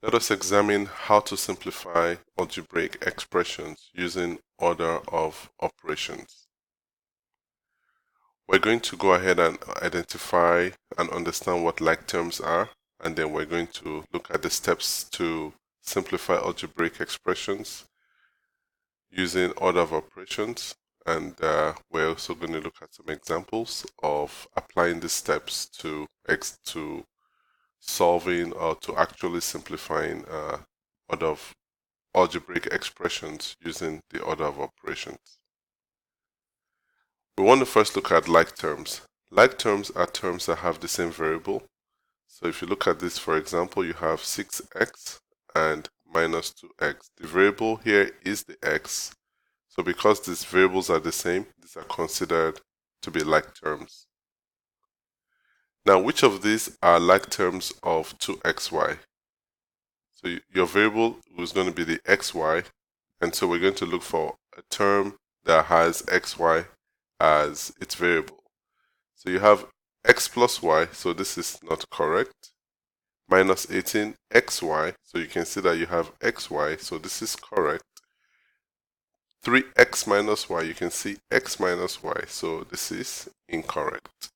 Let us examine how to simplify algebraic expressions using order of operations. We're going to go ahead and identify and understand what like terms are, and then we're going to look at the steps to simplify algebraic expressions using order of operations, and we're also going to look at some examples of applying these steps to solving or to actually simplifying order of algebraic expressions using the order of operations. We want to first look at like terms. Like terms are terms that have the same variable. So if you look at this, for example, you have 6x and minus 2x. The variable here is the x. So because these variables are the same, these are considered to be like terms. Now, which of these are like terms of 2xy? So your variable is going to be the xy, and so we're going to look for a term that has xy as its variable. So you have x plus y, so this is not correct. Minus 18xy, so you can see that you have xy, so this is correct. 3x minus y, you can see x minus y, so this is incorrect.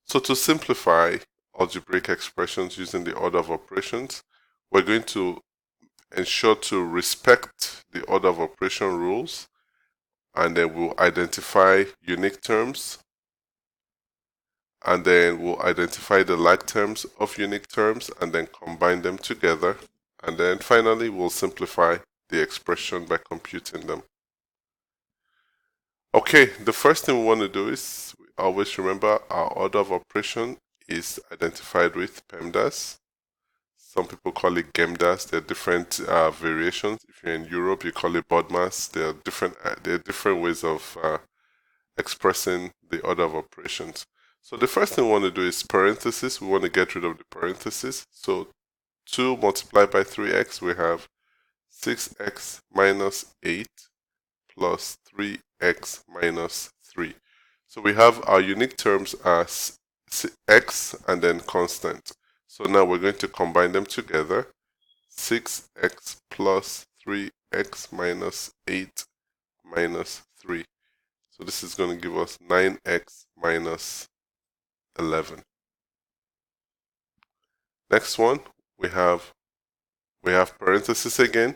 So to simplify algebraic expressions using the order of operations, we're going to ensure to respect the order of operation rules, and then we'll identify unique terms, and then we'll identify the like terms of unique terms and then combine them together, and then finally we'll simplify the expression by computing them. Okay, the first thing we want to do is always remember our order of operation is identified with PEMDAS. Some people call it GEMDAS. There are different variations. If you're in Europe, you call it BODMAS. There are different ways of expressing the order of operations. So the first thing we want to do is parenthesis. We want to get rid of the parenthesis. So 2 multiplied by 3x, we have 6x minus 8 plus 3x minus 3. So we have our unique terms as x and then constant. So now we're going to combine them together. 6x plus 3x minus 8 minus 3. So this is going to give us 9x minus 11. Next one, we have parentheses again,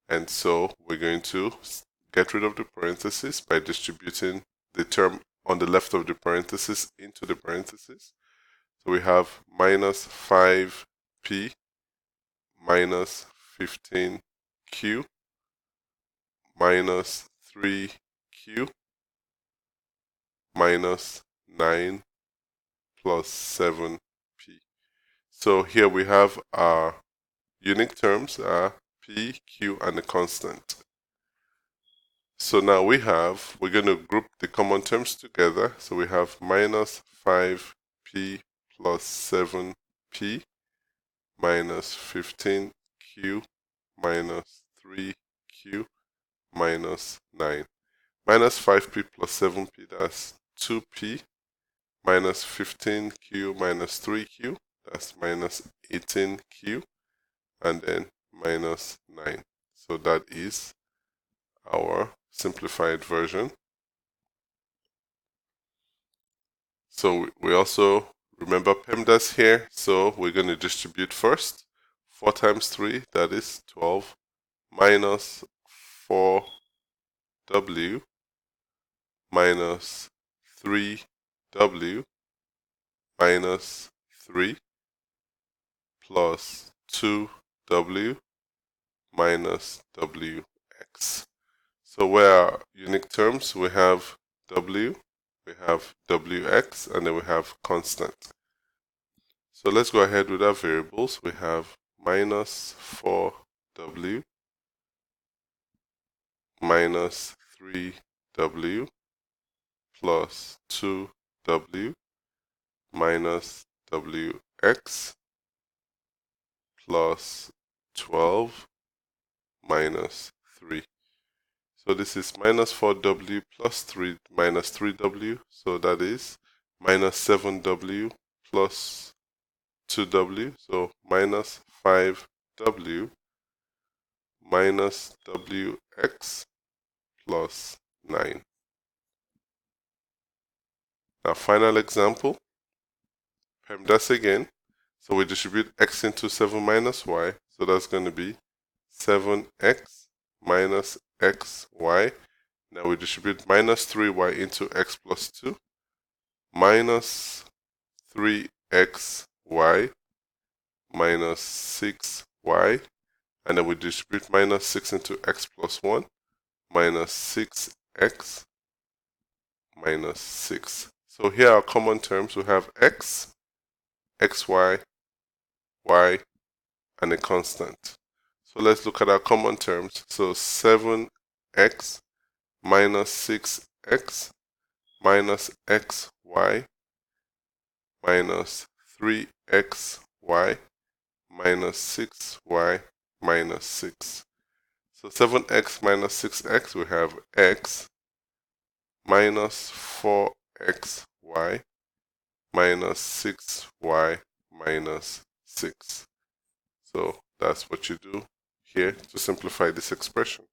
and so we're going to get rid of the parentheses by distributing the term on the left of the parentheses into the parentheses. So we have minus 5p minus 15q minus 3q minus 9 plus 7p. So here we have our unique terms are p, q, and a constant. So now we're going to group the common terms together. So we have minus 5p plus 7p minus 15q minus 3q minus 9. Minus 5p plus 7p, that's 2p, minus 15q minus 3q, that's minus 18q, and then minus 9. So that is our simplified version. So we also remember PEMDAS here, so we're going to distribute first. 4 times 3, that is 12, minus 4w minus 3w minus 3 plus 2w minus wx. So where are unique terms? We have w, we have wx, and then we have constant. So let's go ahead with our variables. We have minus 4w minus 3w plus 2w minus wx plus 12 minus 3. So this is minus 4w plus 3 minus 3w, so that is minus 7w plus 2w, so minus 5w minus wx plus 9. Now final example, PEMDAS again. So we distribute x into 7 minus y, so that's going to be 7x minus xy. Now we distribute minus 3y into x plus 2 minus 3xy minus 6y, and then we distribute minus 6 into x plus 1 minus 6x minus 6. So here are common terms. We have x, xy, y, and a constant. So let's look at our common terms. So 7x minus 6x minus xy minus 3xy minus 6y minus 6. So 7x minus 6x, we have x minus 4xy minus 6y minus 6. So that's what you do here to simplify this expression.